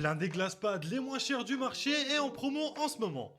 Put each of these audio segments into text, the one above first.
l'un des glacepads les moins chers du marché est en promo en ce moment.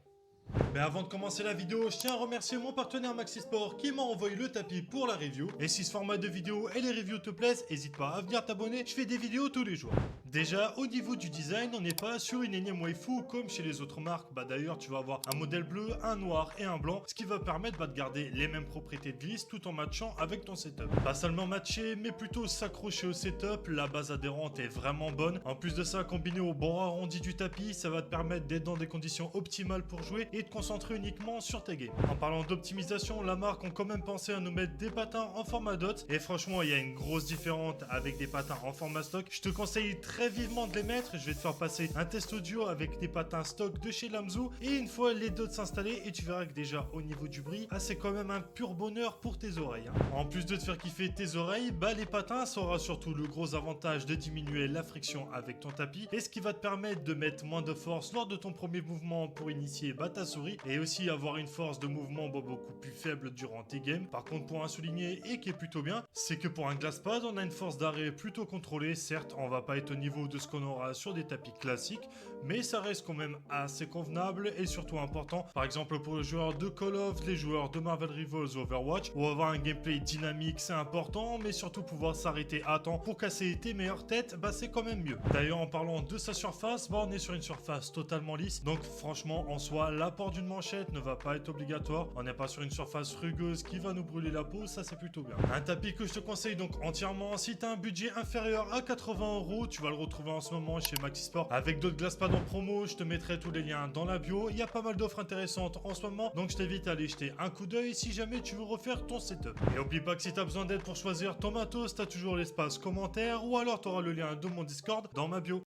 Mais avant de commencer la vidéo, je tiens à remercier mon partenaire Maxisport qui m'a envoyé le tapis pour la review. Et si ce format de vidéo et les reviews te plaisent, n'hésite pas à venir t'abonner, je fais des vidéos tous les jours. Déjà, au niveau du design, on n'est pas sur une énième waifu comme chez les autres marques. D'ailleurs, tu vas avoir un modèle bleu, un noir et un blanc, ce qui va permettre de garder les mêmes propriétés de glisse tout en matchant avec ton setup. Pas seulement matcher, mais plutôt s'accrocher au setup, la base adhérente est vraiment bonne. En plus de ça, combiné au bord arrondi du tapis, ça va te permettre d'être dans des conditions optimales pour jouer et de concentrer uniquement sur tes games. En parlant d'optimisation, la marque ont quand même pensé à nous mettre des patins en format dot et franchement il y a une grosse différence avec des patins en format stock. Je te conseille très vivement de les mettre. Je vais te faire passer un test audio avec des patins stock de chez Lamzou et une fois les dots s'installer et tu verras que déjà au niveau du bruit, c'est quand même un pur bonheur pour tes oreilles. En plus de te faire kiffer tes oreilles, les patins ça aura surtout le gros avantage de diminuer la friction avec ton tapis et ce qui va te permettre de mettre moins de force lors de ton premier mouvement pour initier ta souris et aussi avoir une force de mouvement beaucoup plus faible durant tes games. Par contre, pour un souligner et qui est plutôt bien, c'est que pour un glacepad, on a une force d'arrêt plutôt contrôlée. Certes, on va pas être au niveau de ce qu'on aura sur des tapis classiques, mais ça reste quand même assez convenable et surtout important. Par exemple, pour les joueurs de Call of, les joueurs de Marvel Rivals ou Overwatch, ou avoir un gameplay dynamique, c'est important, mais surtout pouvoir s'arrêter à temps pour casser tes meilleures têtes, c'est quand même mieux. D'ailleurs, en parlant de sa surface, on est sur une surface totalement lisse, donc franchement, en soi, l'apport d'une manchette ne va pas être obligatoire. On n'est pas sur une surface rugueuse qui va nous brûler la peau, ça c'est plutôt bien. Un tapis que je te conseille donc entièrement. Si tu as un budget inférieur à 80 €, tu vas le retrouver en ce moment chez Maxisport avec d'autres glacepads en promo. Je te mettrai tous les liens dans la bio. Il y a pas mal d'offres intéressantes en ce moment, donc je t'invite à aller jeter un coup d'œil si jamais tu veux refaire ton setup. Et oublie pas que si tu as besoin d'aide pour choisir ton matos, tu as toujours l'espace commentaire ou alors tu auras le lien de mon Discord dans ma bio.